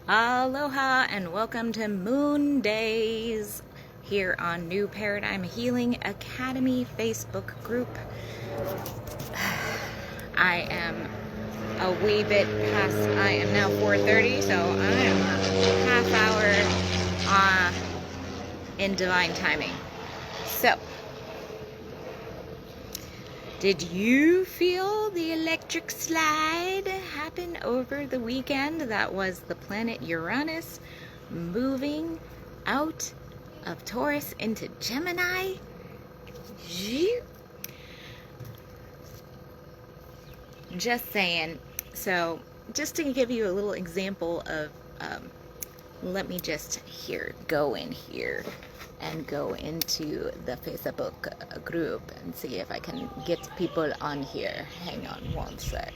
Aloha and welcome to MoonDaze here on New Paradigm Healing Academy Facebook group. I am a wee bit past, I am now 4:30, so I am a half hour in divine timing. So, did you feel the electric slide happen over the weekend? That was the planet Uranus moving out of Taurus into Gemini. Just saying. So, just to give you a little example of, let me just go in here and go into the Facebook group and see if I can get people on here. Hang on one sec.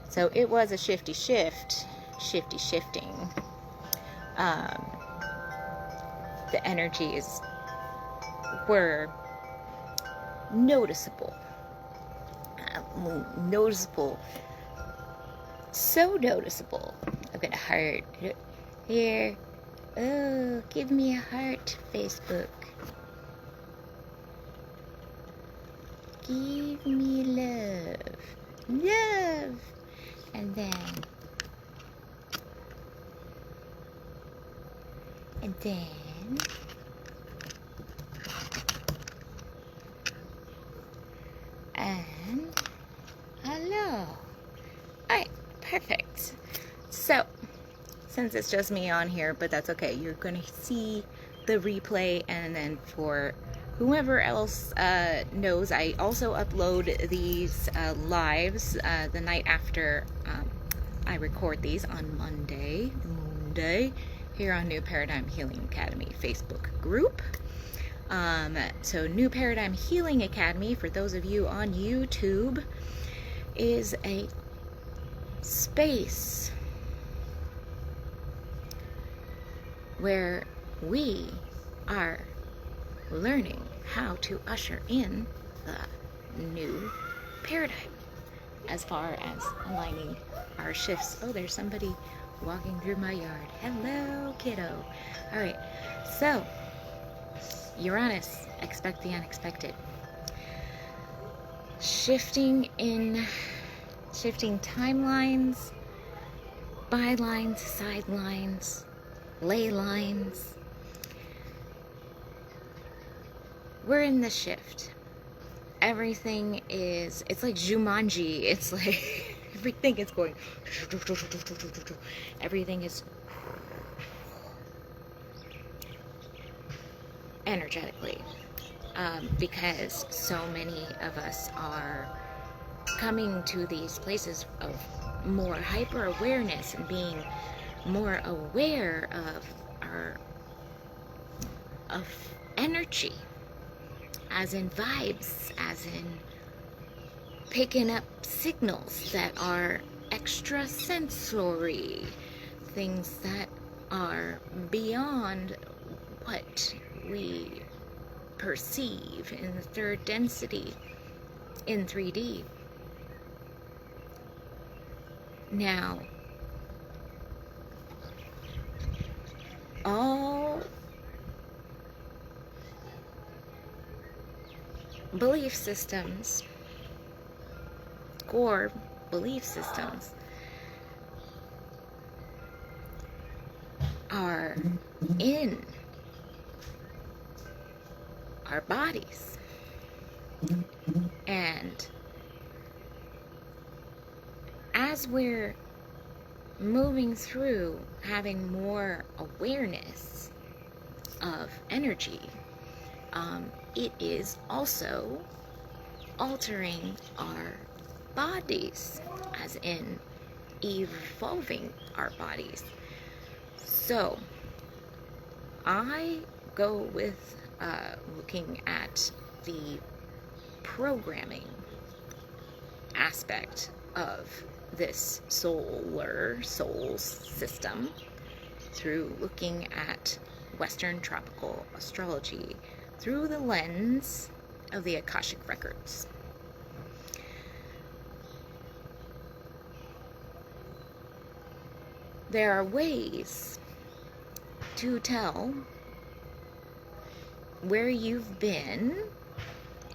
So it was a shifting. The energies were noticeable. So noticeable. I've got a heart here. Oh, give me a heart, Facebook. Give me love. And then and hello. Alright, perfect. So, since it's just me on here, but that's okay, you're going to see the replay, and then for whoever else knows, I also upload these lives the night after I record these on Monday, here on New Paradigm Healing Academy Facebook group. So New Paradigm Healing Academy, for those of you on YouTube, is a space where we are learning how to usher in the new paradigm as far as aligning our shifts. Oh, there's somebody walking through my yard. Hello, kiddo. All right, so Uranus, expect the unexpected. Shifting timelines, bylines, sidelines, ley lines. We're in the shift. Everything is, it's like Jumanji. It's like everything is going, everything is energetically, because so many of us are coming to these places of more hyper awareness and being more aware of energy, as in vibes, as in picking up signals that are extrasensory, things that are beyond what we perceive in the third density in 3D. Now, all belief systems, core belief systems, are in our bodies, and as we're moving through having more awareness of energy, it is also altering our bodies, as in evolving our bodies. So I go with looking at the programming aspect of this soul system through looking at Western tropical astrology through the lens of the Akashic records. there are ways to tell where you've been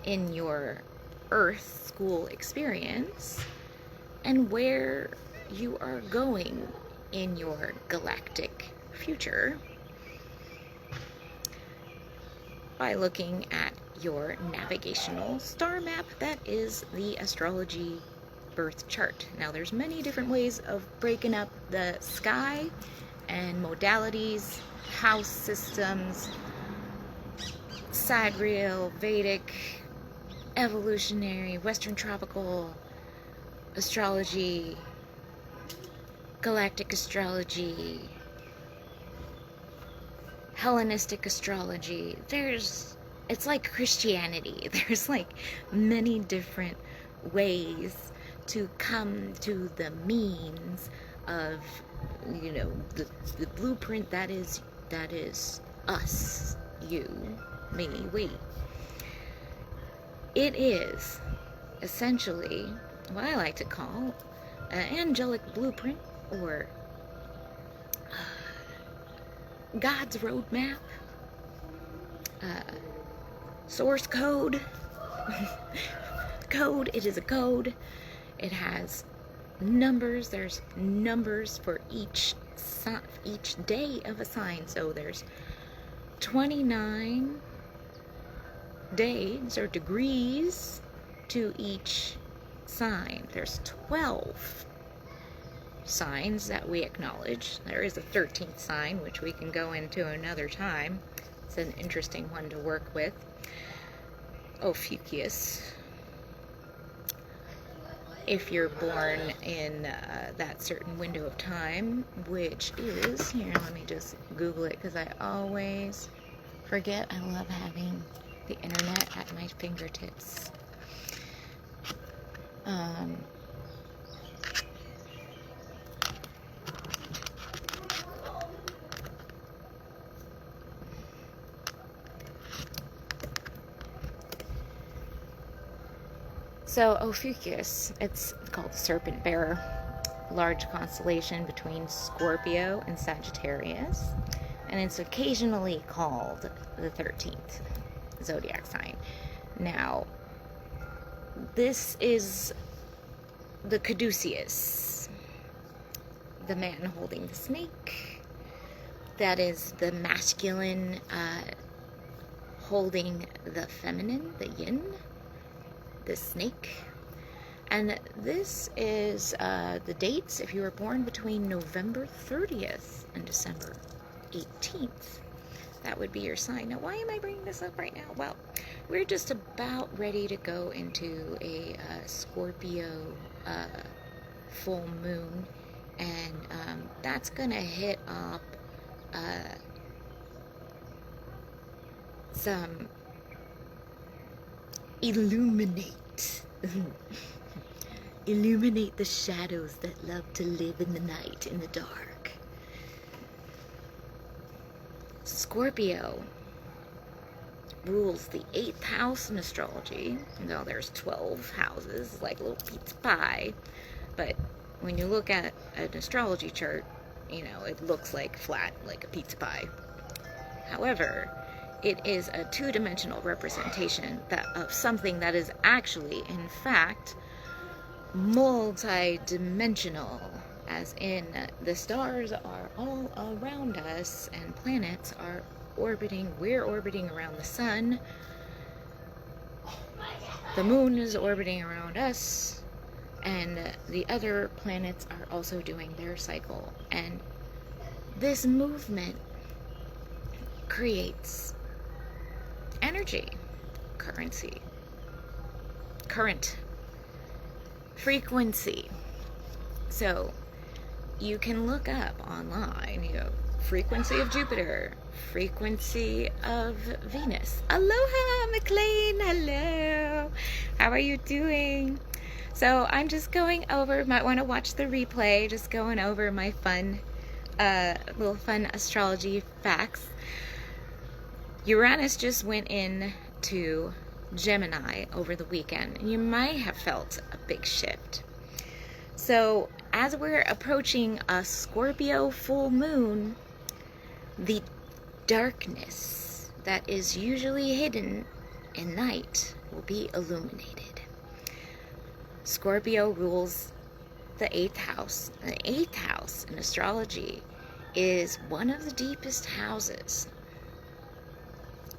in your Earth school experience and where you are going in your galactic future by looking at your navigational star map that is the astrology birth chart. Now there's many different ways of breaking up the sky and modalities, house systems, sidereal, Vedic, evolutionary, Western tropical astrology, galactic astrology, Hellenistic astrology. It's like Christianity. There's like many different ways to come to the means of, you know, the blueprint that is us, you, me, we. It is essentially what I like to call an angelic blueprint, or God's roadmap, source code. Code, it is a code. It has numbers. There's numbers for each day of a sign. So there's 29 days or degrees to each sign. There's 12 signs that we acknowledge. There is a 13th sign, which we can go into another time. It's an interesting one to work with. Ophiuchus. If you're born in that certain window of time, which is, here, let me just Google it because I always forget. I love having the internet at my fingertips. So Ophiuchus, it's called the Serpent Bearer, large constellation between Scorpio and Sagittarius, and it's occasionally called the 13th zodiac sign. Now, this is the caduceus, the man holding the snake. That is the masculine holding the feminine, the yin, the snake. And this is the dates if you were born between November 30th and December 18th. That would be your sign. Now, why am I bringing this up right now? Well, we're just about ready to go into a Scorpio full moon, and that's gonna hit up some illuminate the shadows that love to live in the night, in the dark. Scorpio rules the 8th house in astrology. Now there's 12 houses, like a little pizza pie, but when you look at an astrology chart, you know, it looks like flat, like a pizza pie. However, it is a two-dimensional representation of something that is actually, in fact, multi-dimensional, as in the stars are all around us and planets are orbiting. We're orbiting around the sun. The moon is orbiting around us, and the other planets are also doing their cycle. And this movement creates energy, current, frequency. So you can look up online, you know, frequency of Jupiter, frequency of Venus. Aloha, McLean, hello. How are you doing? So I'm just going over, might want to watch the replay, just going over my fun, little fun astrology facts. Uranus just went into Gemini over the weekend, and you might have felt a big shift. So as we're approaching a Scorpio full moon, the darkness that is usually hidden in night will be illuminated. Scorpio rules the 8th house. The 8th house in astrology is one of the deepest houses,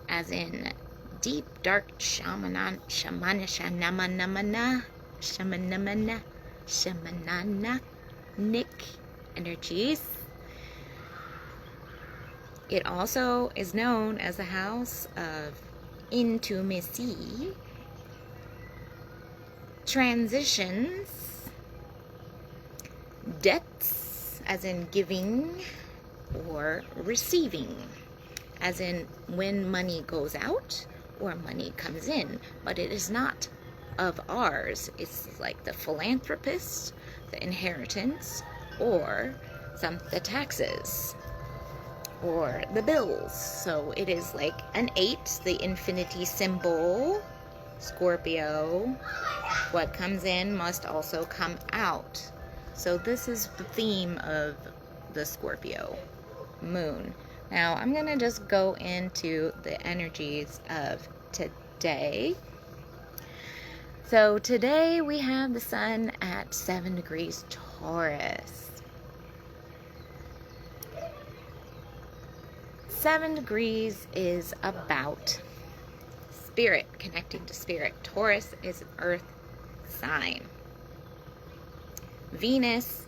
as in deep, dark, shamananic energies. It also is known as the house of intimacy, transitions, debts, as in giving, or receiving, as in when money goes out or money comes in, but it is not of ours. It's like the philanthropist, the inheritance, or the taxes, or the bills. So it is like an 8, the infinity symbol, Scorpio. What comes in must also come out. So this is the theme of the Scorpio moon. Now I'm going to just go into the energies of today. So today we have the sun at 7 degrees Taurus. 7 degrees is about spirit, connecting to spirit. Taurus is an earth sign. Venus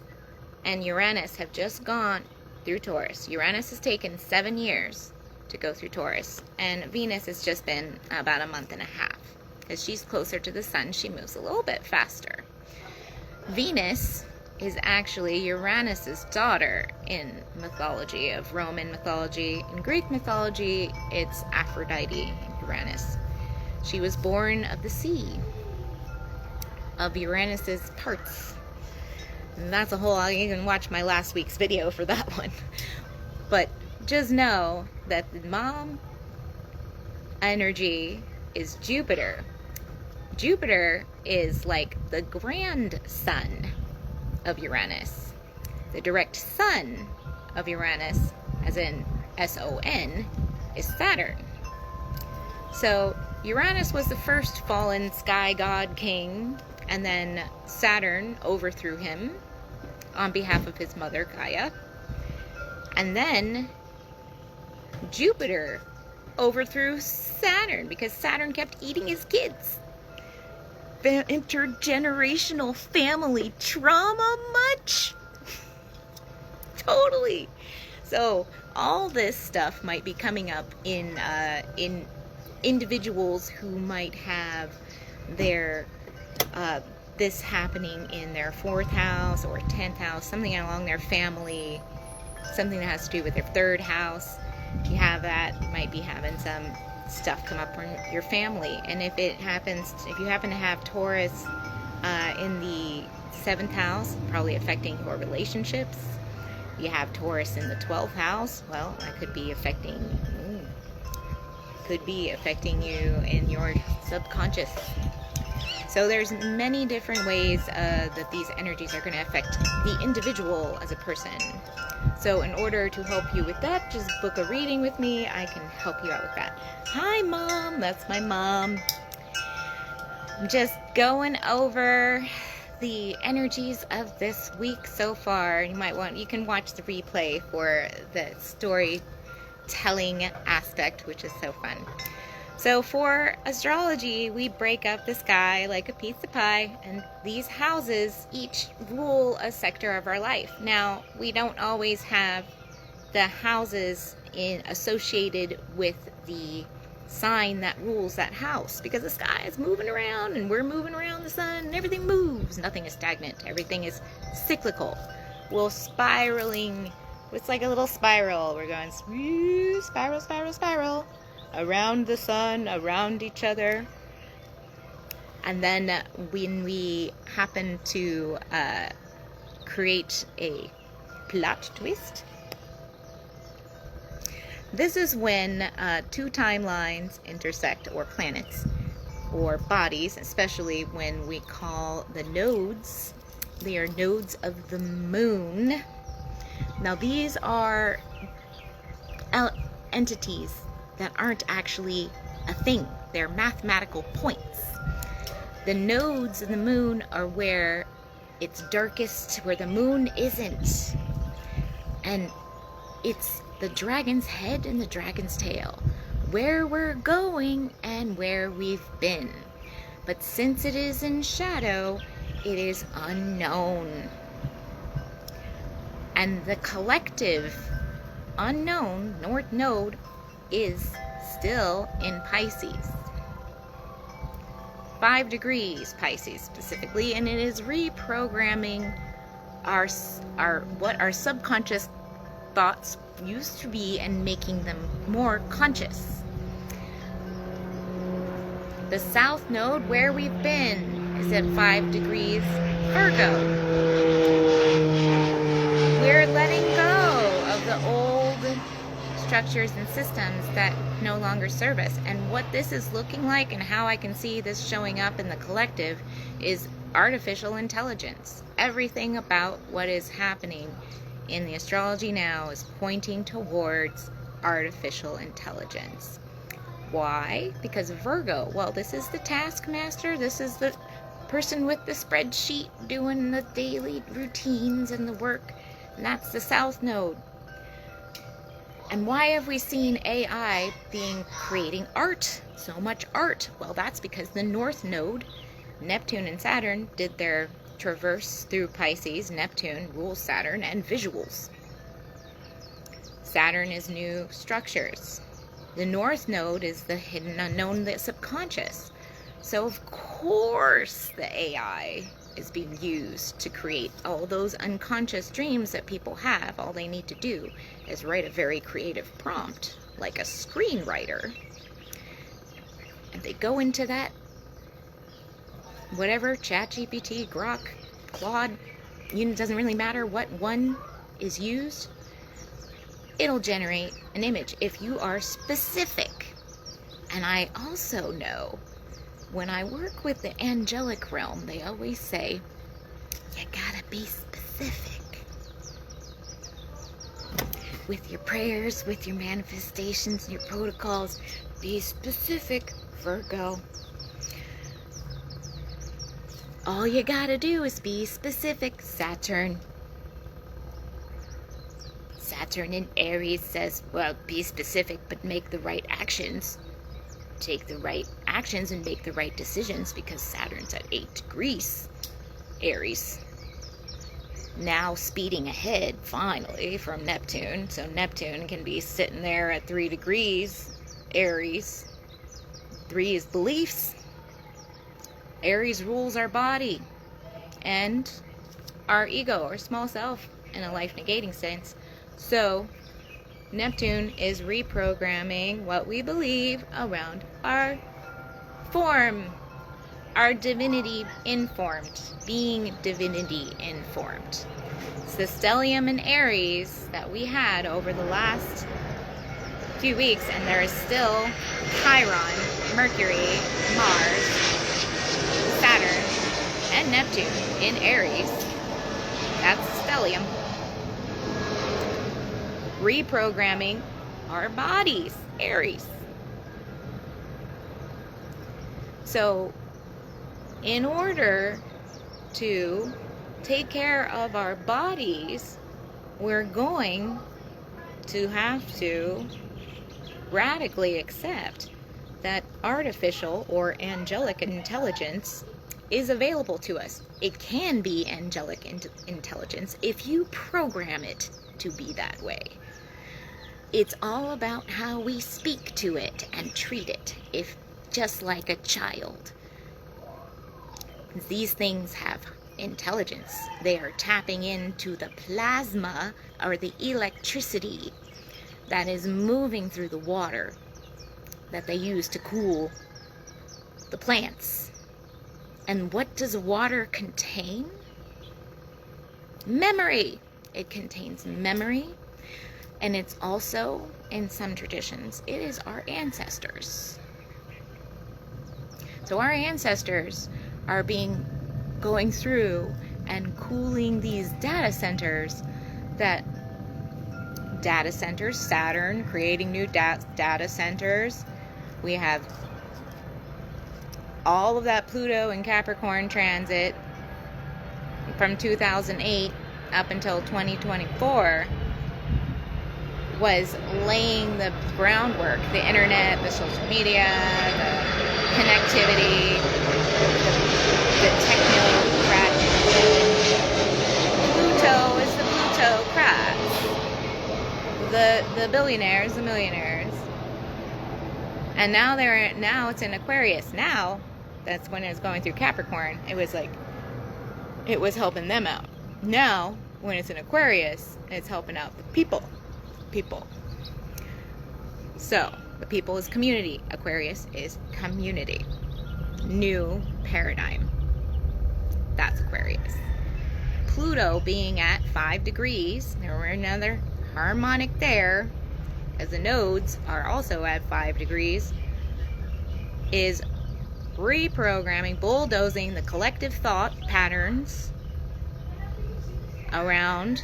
and Uranus have just gone through Taurus. Uranus has taken 7 years to go through Taurus, and Venus has just been about a month and a half. As she's closer to the sun, she moves a little bit faster. Venus is actually Uranus's daughter in mythology, of Roman mythology. In Greek mythology, it's Aphrodite, Uranus. She was born of the sea, of Uranus's parts. And that's a whole, you can watch my last week's video for that one. But just know that the mom energy is Jupiter. Jupiter is like the grandson of Uranus. The direct son of Uranus, as in S-O-N, is Saturn. So Uranus was the first fallen sky god king, and then Saturn overthrew him on behalf of his mother Gaia. And then Jupiter overthrew Saturn because Saturn kept eating his kids. Intergenerational family trauma much? Totally. So all this stuff might be coming up in individuals who might have their this happening in their 4th house or 10th house, something along their family, something that has to do with their 3rd house. If you have that, you might be having some stuff come up from your family. And if it happens, if you happen to have Taurus in the 7th house, probably affecting your relationships. If you have Taurus in the 12th house, well, that could be affecting you in your subconscious. So there's many different ways that these energies are going to affect the individual as a person. So in order to help you with that, just book a reading with me. I can help you out with that. Hi, Mom. That's my mom. I'm just going over the energies of this week so far. You can watch the replay for the storytelling aspect, which is so fun. So for astrology, we break up the sky like a piece of pie, and these houses each rule a sector of our life. Now, we don't always have the houses associated with the sign that rules that house, because the sky is moving around and we're moving around the sun and everything moves. Nothing is stagnant. Everything is cyclical. We're spiraling. It's like a little spiral. We're going spiral, spiral, spiral. Around the sun, around each other. And then when we happen to create a plot twist, this is when 2 timelines intersect, or planets, or bodies, especially when we call the nodes They are nodes of the moon. Now these are entities that aren't actually a thing. They're mathematical points. The nodes of the moon are where it's darkest, where the moon isn't. And it's the dragon's head and the dragon's tail, where we're going and where we've been. But since it is in shadow, it is unknown. And the collective unknown North Node is still in Pisces. 5 degrees Pisces specifically, and it is reprogramming what our subconscious thoughts used to be and making them more conscious. The South Node, where we've been, is at 5 degrees Virgo. We're letting go of the old structures and systems that no longer serve us. And what this is looking like and how I can see this showing up in the collective is artificial intelligence. Everything about what is happening in the astrology now is pointing towards artificial intelligence. Why? Because Virgo, well, this is the taskmaster, this is the person with the spreadsheet doing the daily routines and the work, and that's the South Node. And why have we seen AI creating art, so much art? Well, that's because the North Node, Neptune and Saturn, did their traverse through Pisces. Neptune rules Saturn and visuals. Saturn is new structures. The North Node is the hidden unknown, the subconscious. So of course the AI is being used to create all those unconscious dreams that people have. All they need to do is write a very creative prompt, like a screenwriter. And they go into that, whatever, ChatGPT, Grok, Claude, it doesn't really matter what one is used. It'll generate an image if you are specific. And I also know, when I work with the angelic realm, they always say, you gotta be specific. With your prayers, with your manifestations, your protocols, be specific, Virgo. All you gotta do is be specific, Saturn. Saturn in Aries says, well, be specific, but make the right actions. Take the right actions and make the right decisions, because Saturn's at 8 degrees Aries. Now speeding ahead, finally, from Neptune. So Neptune can be sitting there at 3 degrees Aries. 3 is beliefs. Aries rules our body and our ego, or small self, in a life-negating sense. So Neptune is reprogramming what we believe around our form, our divinity informed, being divinity informed. It's the stellium in Aries that we had over the last few weeks, and there is still Chiron, Mercury, Mars, Saturn, and Neptune in Aries. That's stellium. Reprogramming our bodies, Aries. So, in order to take care of our bodies, we're going to have to radically accept that artificial or angelic intelligence is available to us. It can be angelic intelligence if you program it to be that way. It's all about how we speak to it and treat it, if just like a child. These things have intelligence. They are tapping into the plasma, or the electricity that is moving through the water that they use to cool the plants. And what does water contain? Memory. It contains memory, and it's also, in some traditions, it is our ancestors. So our ancestors are going through and cooling these data centers. Saturn creating new data centers. We have all of that Pluto and Capricorn transit from 2008 up until 2024 was laying the groundwork. The internet, the social media, the connectivity, the technocrat. Pluto is the plutocrats. The billionaires, the millionaires. And now it's in Aquarius. Now, that's when it was going through Capricorn. It was helping them out. Now, when it's in Aquarius, it's helping out the people. So, the people is community. Aquarius is community. New paradigm. That's Aquarius. Pluto being at 5 degrees, there were another harmonic there, as the nodes are also at 5 degrees, is reprogramming, bulldozing the collective thought patterns around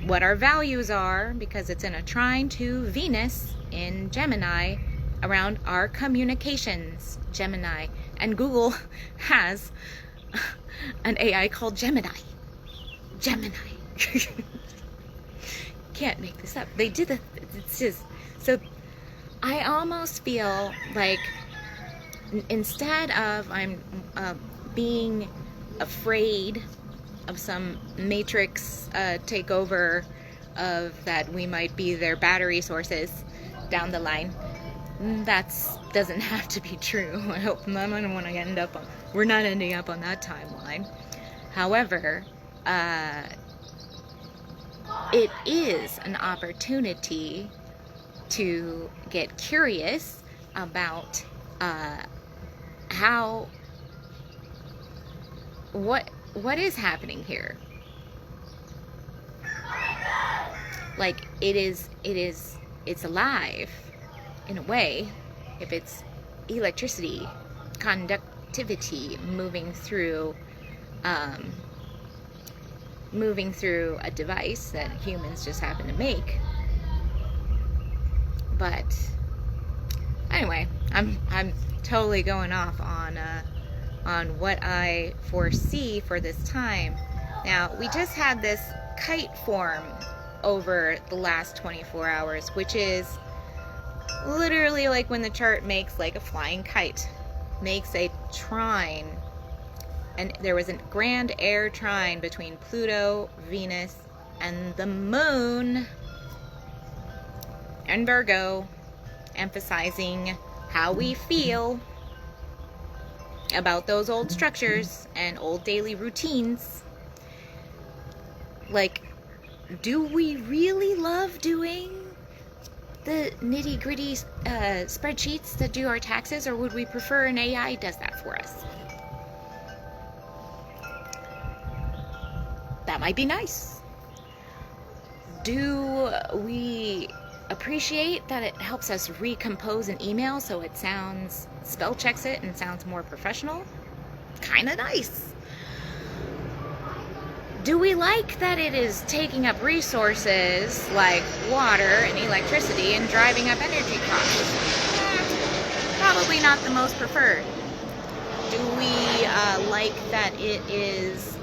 what our values are, because it's in a trine to Venus in Gemini, around our communications. Gemini. And Google has an AI called Gemini. Can't make this up. They did the, it's just, so I almost feel like instead of I'm being afraid of some matrix takeover of that we might be their battery sources down the line, doesn't have to be true. I hope I don't want to end up on, we're not ending up on that timeline. However, it is an opportunity to get curious about what is happening here. Like it's alive in a way. If it's electricity, conductivity moving through a device that humans just happen to make. But anyway, I'm totally going off on what I foresee for this time. Now, we just had this kite form over the last 24 hours, which is literally like when the chart makes like a flying kite, makes a trine. And there was a grand air trine between Pluto, Venus, and the moon and Virgo, emphasizing how we feel about those old structures and old daily routines. Like, do we really love doing the nitty-gritty spreadsheets that do our taxes, or would we prefer an AI does that for us? That might be nice. Do we appreciate that it helps us recompose an email so it sounds, spell checks it and sounds more professional? Kind of nice. Do we like that it is taking up resources like water and electricity and driving up energy costs? Probably not the most preferred. Do we like that it is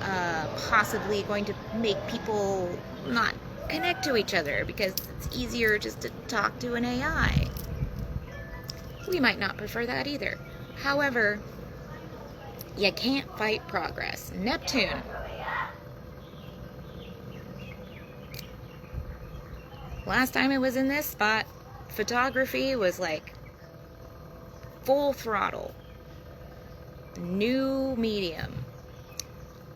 possibly going to make people not connect to each other because it's easier just to talk to an AI? We might not prefer that either. However, you can't fight progress. Neptune. Last time it was in this spot, photography was like full throttle. New medium.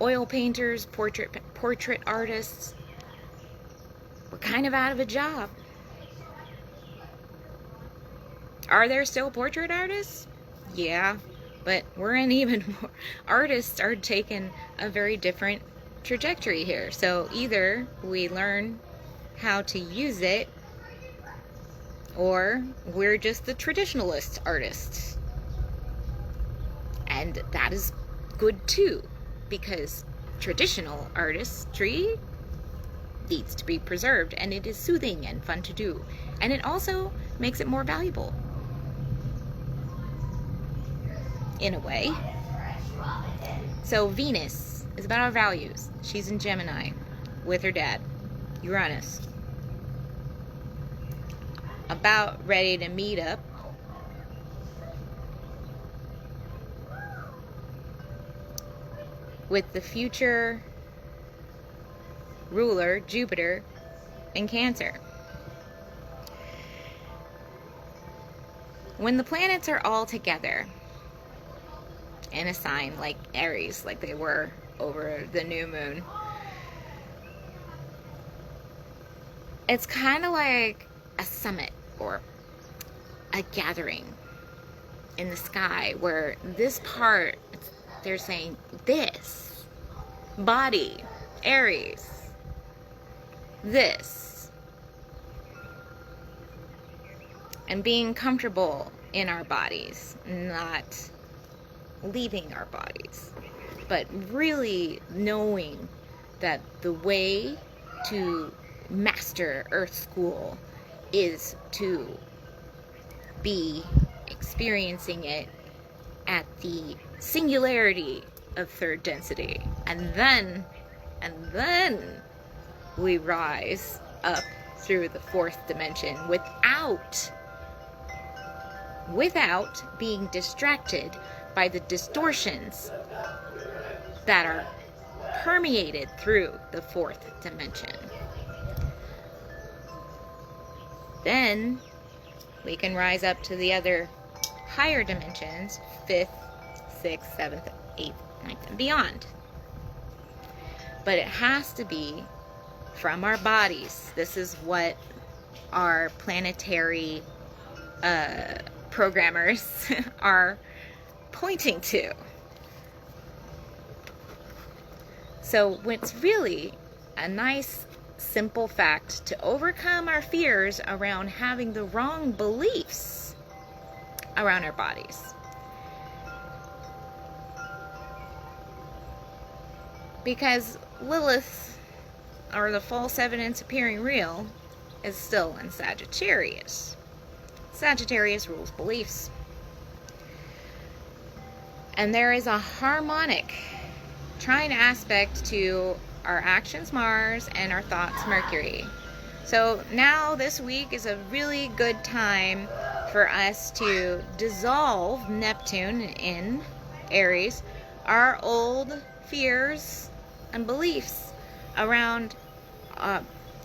Oil painters, portrait artists were kind of out of a job. Are there still portrait artists? Yeah, but we're in even more. Artists are taking a very different trajectory here. So either we learn how to use it, or we're just the traditionalist artists. And that is good too, because traditional artistry needs to be preserved, and it is soothing and fun to do, and it also makes it more valuable in a way. So Venus is about our values. She's in Gemini with her dad, Uranus, about ready to meet up with the future ruler, Jupiter, in Cancer. When the planets are all together in a sign like Aries, like they were over the new moon, it's kind of like a summit or a gathering in the sky where this part, they're saying this body, Aries, this, and being comfortable in our bodies, not leaving our bodies, but really knowing that the way to master Earth School is to be experiencing it at the singularity of third density, and then we rise up through the fourth dimension without being distracted by the distortions that are permeated through the fourth dimension. Then we can rise up to the other higher dimensions, 5th, 6th, 7th, 8th, 9th, and beyond. But it has to be from our bodies. This is what our planetary programmers are pointing to. So it's really a nice, simple fact to overcome our fears around having the wrong beliefs around our bodies. Because Lilith, or the false evidence appearing real, is still in Sagittarius. Sagittarius rules beliefs. And there is a harmonic trine aspect to our actions, Mars, and our thoughts, Mercury. So now this week is a really good time for us to dissolve Neptune in Aries, our old fears and beliefs around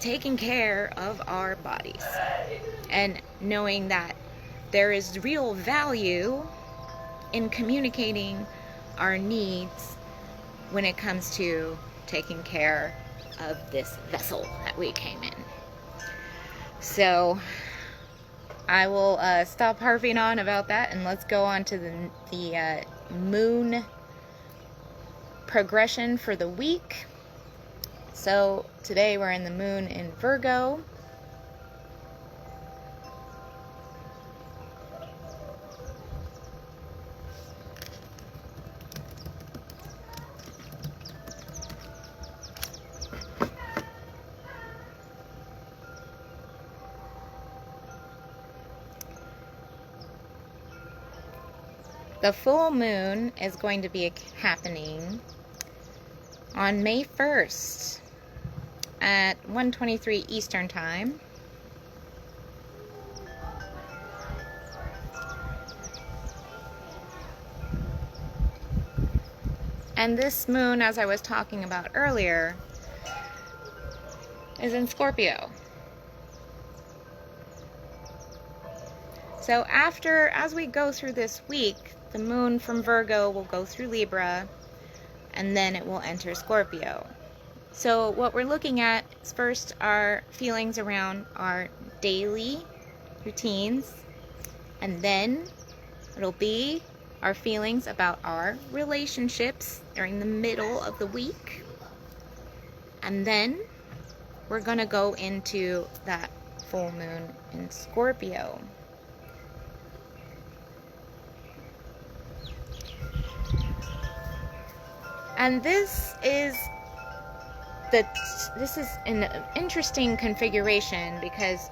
taking care of our bodies, and knowing that there is real value in communicating our needs when it comes to taking care of this vessel that we came in. So I will stop harping on about that, and let's go on to the moon progression for the week. So today we're in the moon in Virgo. The full moon is going to be happening on May 1st at 1:23 Eastern Time. And this moon, as I was talking about earlier, is in Scorpio. So as we go through this week, the moon from Virgo will go through Libra, and then it will enter Scorpio. So what we're looking at is first our feelings around our daily routines, and then it'll be our feelings about our relationships during the middle of the week. And then we're going to go into that full moon in Scorpio. And this is an interesting configuration because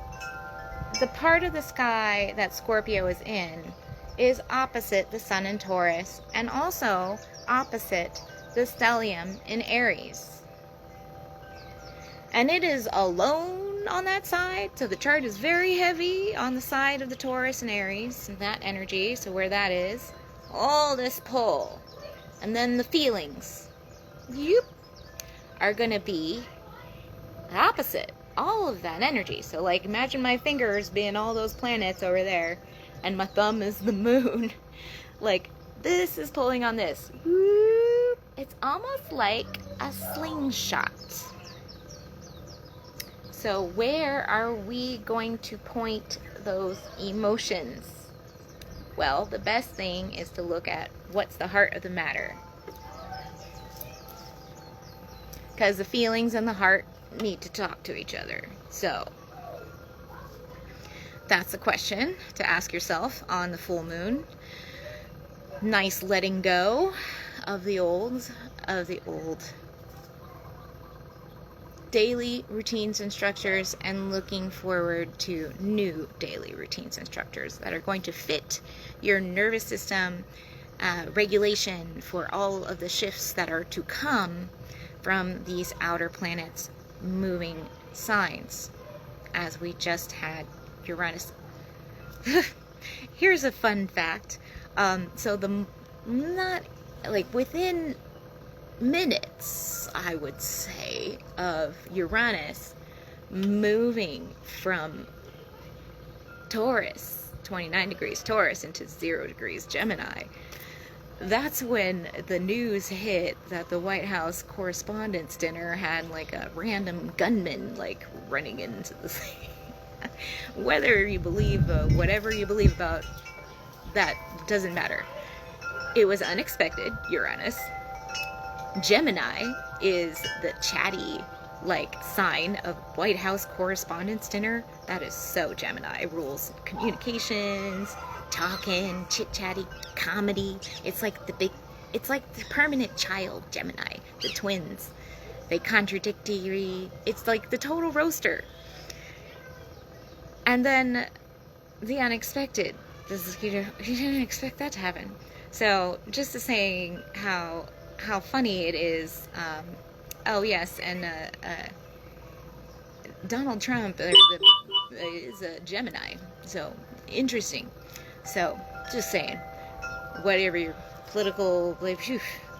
the part of the sky that Scorpio is in is opposite the sun in Taurus and also opposite the stellium in Aries. And it is alone on that side, so the chart is very heavy on the side of the Taurus and Aries, and that energy, so where that is, all this pull. And then the feelings, are going to be the opposite. All of that energy. So like imagine my fingers being all those planets over there and my thumb is the moon. Like this is pulling on this. It's almost like a slingshot. So where are we going to point those emotions? Well, the best thing is to look at what's the heart of the matter. Because the feelings and the heart need to talk to each other. So that's a question to ask yourself on the full moon. Nice letting go of the old daily routines and structures, and looking forward to new daily routines and structures that are going to fit your nervous system, regulation for all of the shifts that are to come from these outer planets moving signs, as we just had Uranus. Here's a fun fact. So not like within minutes, I would say, of Uranus moving from Taurus, 29 degrees Taurus, into 0 degrees Gemini, that's when the news hit that the White House Correspondents' Dinner had like a random gunman like running into the thing. Whether you believe whatever you believe about that doesn't matter. It was unexpected, Uranus. Gemini is the chatty like sign of White House Correspondents' Dinner. That is so Gemini. Rules communications, talking, chit-chatty, comedy. It's like the permanent child Gemini, the twins. They contradictory. It's like the total roaster. And then the unexpected. You didn't expect that to happen. So just to saying how funny it is. Oh yes, and Donald Trump is a Gemini. So interesting. So, just saying, whatever your political belief,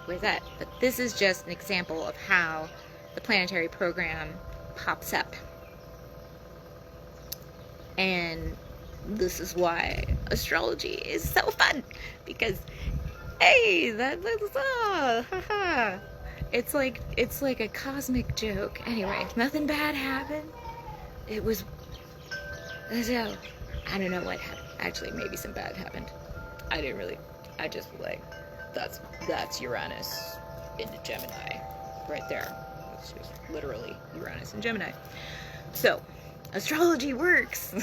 with that. But this is just an example of how the planetary program pops up. And this is why astrology is so fun. Because, hey, it's like a cosmic joke. Anyway, nothing bad happened. It was, so, I don't know what happened. Actually, maybe some bad happened. I just like, that's Uranus into Gemini right there. It's just literally Uranus and Gemini. So, astrology works.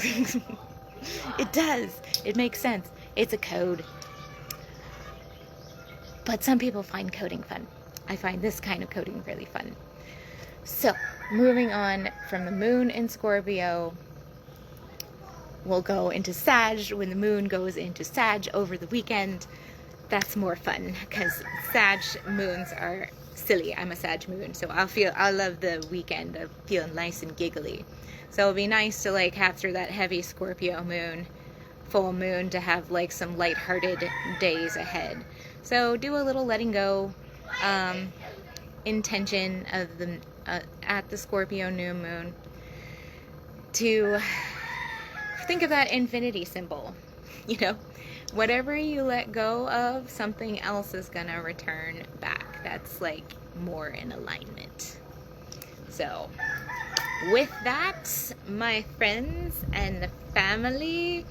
It does. It makes sense. It's a code. But some people find coding fun. I find this kind of coding really fun. So, moving on from the moon in Scorpio, we'll go into Sag when the moon goes into Sag over the weekend. That's more fun because Sag moons are silly. I'm a Sag moon, so I love the weekend of feeling nice and giggly. So it'll be nice to like have through that heavy Scorpio moon, full moon, to have like some lighthearted days ahead. So do a little letting go intention of the at the Scorpio new moon to think of that infinity symbol. You know, whatever you let go of, something else is gonna return back. That's like more in alignment. So with that, my friends and family,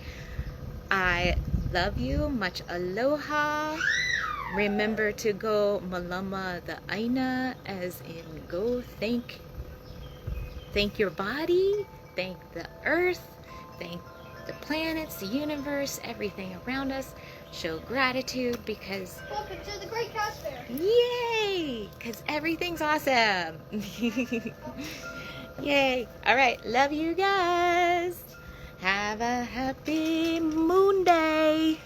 I love you. Much aloha. Remember to go malama the aina, as in go thank your body, thank the earth, thank the planets, the universe, everything around us. Show gratitude because... Welcome to the Great Cat Fair. Yay! everything's awesome. Yay. All right. Love you guys. Have a happy moon day.